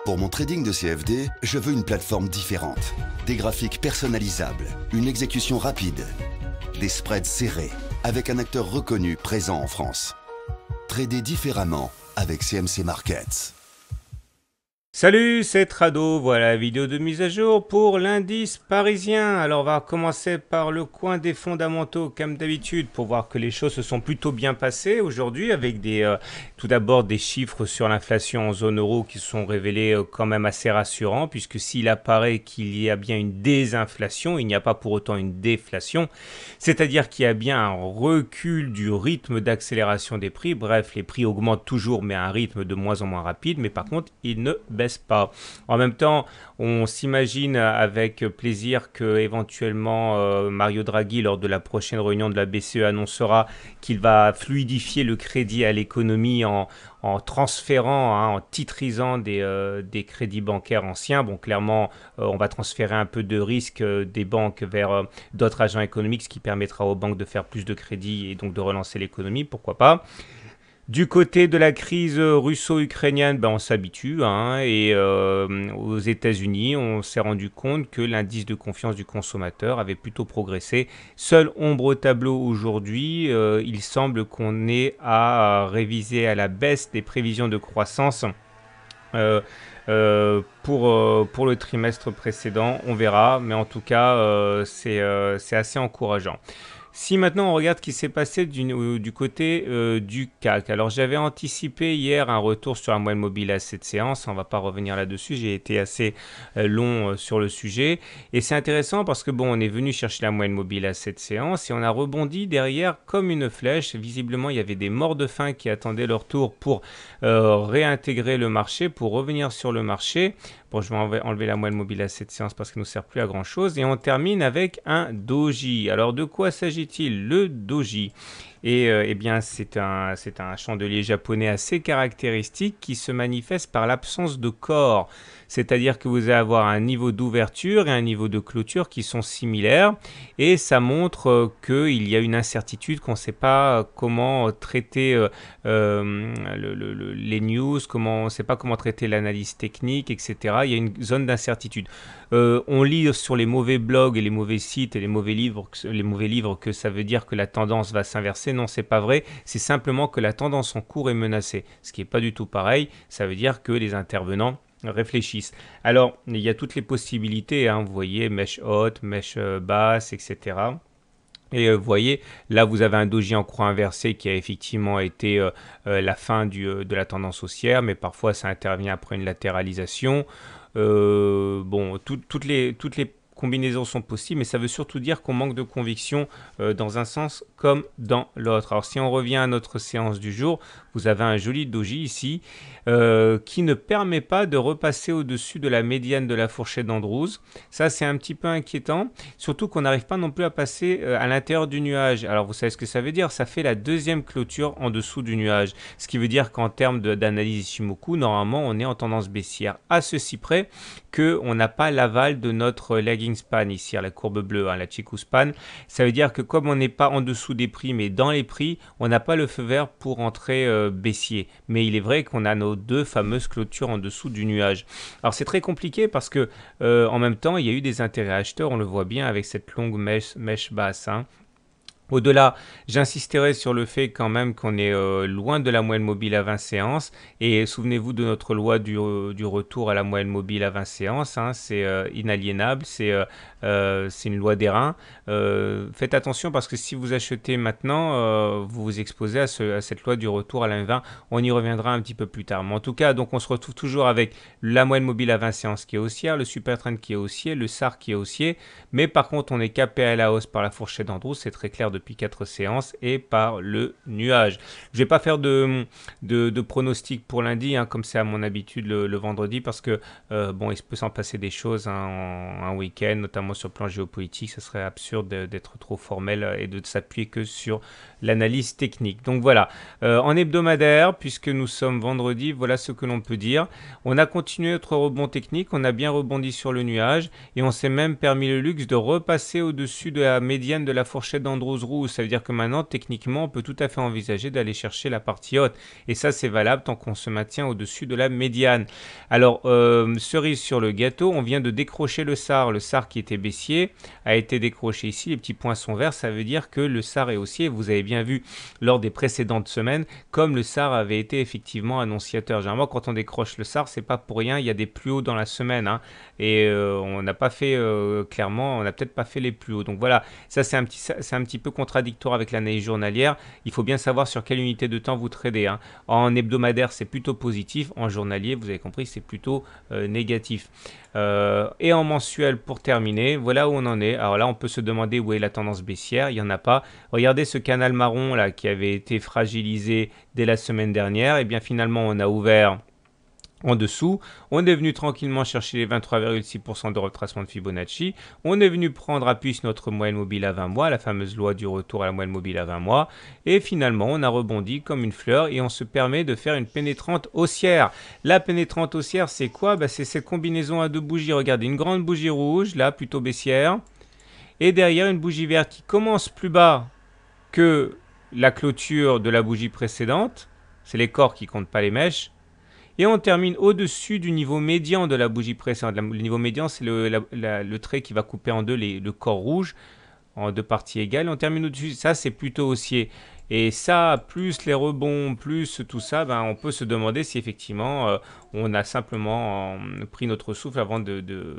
Pour mon trading de CFD, je veux une plateforme différente. Des graphiques personnalisables, une exécution rapide, des spreads serrés, avec un acteur reconnu présent en France. Trader différemment avec CMC Markets. Salut, c'est Trado, voilà la vidéo de mise à jour pour l'indice parisien. Alors on va commencer par le coin des fondamentaux comme d'habitude pour voir que les choses se sont plutôt bien passées aujourd'hui avec tout d'abord des chiffres sur l'inflation en zone euro qui se sont révélés quand même assez rassurants, puisque s'il apparaît qu'il y a bien une désinflation, il n'y a pas pour autant une déflation, c'est-à-dire qu'il y a bien un recul du rythme d'accélération des prix. Bref, les prix augmentent toujours mais à un rythme de moins en moins rapide, mais par contre ils ne baissent pas. En même temps, on s'imagine avec plaisir que éventuellement Mario Draghi, lors de la prochaine réunion de la BCE, annoncera qu'il va fluidifier le crédit à l'économie en transférant, en titrisant des crédits bancaires anciens. Bon, clairement, on va transférer un peu de risque des banques vers d'autres agents économiques, ce qui permettra aux banques de faire plus de crédits et donc de relancer l'économie, pourquoi pas. Du côté de la crise russo-ukrainienne, on s'habitue et aux États-Unis, on s'est rendu compte que l'indice de confiance du consommateur avait plutôt progressé. Seule ombre au tableau aujourd'hui, il semble qu'on ait à réviser à la baisse des prévisions de croissance pour le trimestre précédent. On verra, mais en tout cas, c'est assez encourageant. Si maintenant on regarde ce qui s'est passé du côté du CAC, alors j'avais anticipé hier un retour sur la moyenne mobile à cette séance, on ne va pas revenir là-dessus, j'ai été assez long sur le sujet, et c'est intéressant parce que on est venu chercher la moyenne mobile à cette séance et on a rebondi derrière comme une flèche. Visiblement il y avait des morts de faim qui attendaient leur tour pour réintégrer le marché, pour revenir sur le marché. Bon, je vais enlever la moyenne mobile à cette séance parce qu'elle ne nous sert plus à grand chose. Et on termine avec un doji. Alors, de quoi s'agit-il? Le doji. Et eh bien, c'est un chandelier japonais assez caractéristique qui se manifeste par l'absence de corps. C'est-à-dire que vous allez avoir un niveau d'ouverture et un niveau de clôture qui sont similaires. Et ça montre qu'il y a une incertitude, qu'on ne sait pas comment traiter les news, on ne sait pas comment traiter l'analyse technique, etc. Il y a une zone d'incertitude. On lit sur les mauvais blogs et les mauvais sites et les mauvais livres que ça veut dire que la tendance va s'inverser. Non, c'est pas vrai. C'est simplement que la tendance en cours est menacée. Ce qui n'est pas du tout pareil. Ça veut dire que les intervenants réfléchissent. Alors, il y a toutes les possibilités. Vous voyez, mèche haute, mèche basse, etc. Et vous voyez, là vous avez un doji en croix inversée qui a effectivement été la fin de la tendance haussière, mais parfois ça intervient après une latéralisation. Toutes les combinaisons sont possibles, mais ça veut surtout dire qu'on manque de conviction dans un sens comme dans l'autre. Alors si on revient à notre séance du jour, vous avez un joli doji ici qui ne permet pas de repasser au-dessus de la médiane de la fourchette d'Andrews. Ça c'est un petit peu inquiétant, surtout qu'on n'arrive pas non plus à passer à l'intérieur du nuage. Alors vous savez ce que ça veut dire? Ça fait la deuxième clôture en dessous du nuage, ce qui veut dire qu'en termes d'analyse Ichimoku, normalement on est en tendance baissière, à ceci près qu'on n'a pas l'aval de notre lagging span ici, la courbe bleue, la Chikou span. Ça veut dire que comme on n'est pas en dessous des prix mais dans les prix, on n'a pas le feu vert pour entrer baissier. Mais il est vrai qu'on a nos deux fameuses clôtures en dessous du nuage. Alors c'est très compliqué parce que en même temps il y a eu des intérêts acheteurs, on le voit bien avec cette longue mèche basse. Au-delà, j'insisterai sur le fait quand même qu'on est loin de la moyenne mobile à 20 séances et souvenez-vous de notre loi du retour à la moyenne mobile à 20 séances, c'est inaliénable, c'est une loi d'airain. Faites attention parce que si vous achetez maintenant, vous vous exposez à cette loi du retour à la 20, on y reviendra un petit peu plus tard. Mais en tout cas, donc on se retrouve toujours avec la moyenne mobile à 20 séances qui est haussière, le super trend qui est haussier, le SAR qui est haussier, mais par contre on est capé à la hausse par la fourchette d'Andrews, c'est très clair depuis 4 séances et par le nuage. Je ne vais pas faire de pronostic pour lundi, comme c'est à mon habitude le vendredi, parce que il peut s'en passer des choses un week-end, notamment sur le plan géopolitique. Ce serait absurde d'être trop formel et de s'appuyer que sur l'analyse technique. Donc voilà, en hebdomadaire, puisque nous sommes vendredi, voilà ce que l'on peut dire. On a continué notre rebond technique, on a bien rebondi sur le nuage et on s'est même permis le luxe de repasser au-dessus de la médiane de la fourchette d'Andrews rouge. Ça veut dire que maintenant, techniquement, on peut tout à fait envisager d'aller chercher la partie haute. Et ça, c'est valable tant qu'on se maintient au-dessus de la médiane. Alors, cerise sur le gâteau, on vient de décrocher le SAR. Le SAR qui était baissier a été décroché ici. Les petits poinçons verts, ça veut dire que le SAR est haussier. Vous avez bien vu lors des précédentes semaines, comme le SAR avait été effectivement annonciateur. Généralement, quand on décroche le SAR, c'est pas pour rien. Il y a des plus hauts dans la semaine. Hein, et on n'a pas fait, clairement, on n'a peut-être pas fait les plus hauts. Donc voilà, ça c'est un petit peu contradictoire avec l'analyse journalière. Il faut bien savoir sur quelle unité de temps vous tradez. Hein. En hebdomadaire, c'est plutôt positif. En journalier, vous avez compris, c'est plutôt négatif. Et en mensuel, pour terminer, voilà où on en est. Alors là, on peut se demander où est la tendance baissière. Il n'y en a pas. Regardez ce canal marron là qui avait été fragilisé dès la semaine dernière. Et bien finalement, on a ouvert en dessous, on est venu tranquillement chercher les 23,6% de retracement de Fibonacci. On est venu prendre appui sur notre moyenne mobile à 20 mois, la fameuse loi du retour à la moyenne mobile à 20 mois. Et finalement, on a rebondi comme une fleur et on se permet de faire une pénétrante haussière. La pénétrante haussière, c'est quoi? C'est cette combinaison à deux bougies. Regardez, une grande bougie rouge, là, plutôt baissière. Et derrière, une bougie verte qui commence plus bas que la clôture de la bougie précédente. C'est les corps qui comptent pas les mèches. Et on termine au-dessus du niveau médian de la bougie précédente. Le niveau médian, c'est le trait qui va couper en deux le corps rouge en deux parties égales. On termine au-dessus. Ça, c'est plutôt haussier. Et ça, plus les rebonds, plus tout ça, on peut se demander si effectivement on a simplement pris notre souffle avant de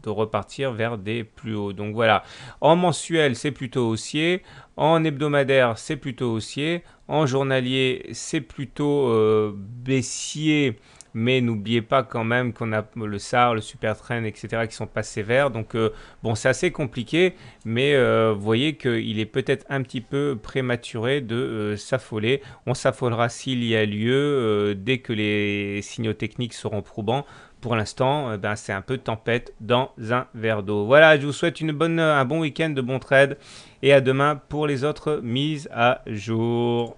repartir vers des plus hauts. Donc voilà, en mensuel, c'est plutôt haussier. En hebdomadaire, c'est plutôt haussier. En journalier, c'est plutôt baissier. Mais n'oubliez pas quand même qu'on a le SAR, le Supertrend, etc. qui sont pas sévères. Donc bon, c'est assez compliqué, mais vous voyez qu'il est peut-être un petit peu prématuré de s'affoler. On s'affolera s'il y a lieu, dès que les signaux techniques seront probants. Pour l'instant, c'est un peu tempête dans un verre d'eau. Voilà, je vous souhaite un bon week-end de bon trade et à demain pour les autres mises à jour.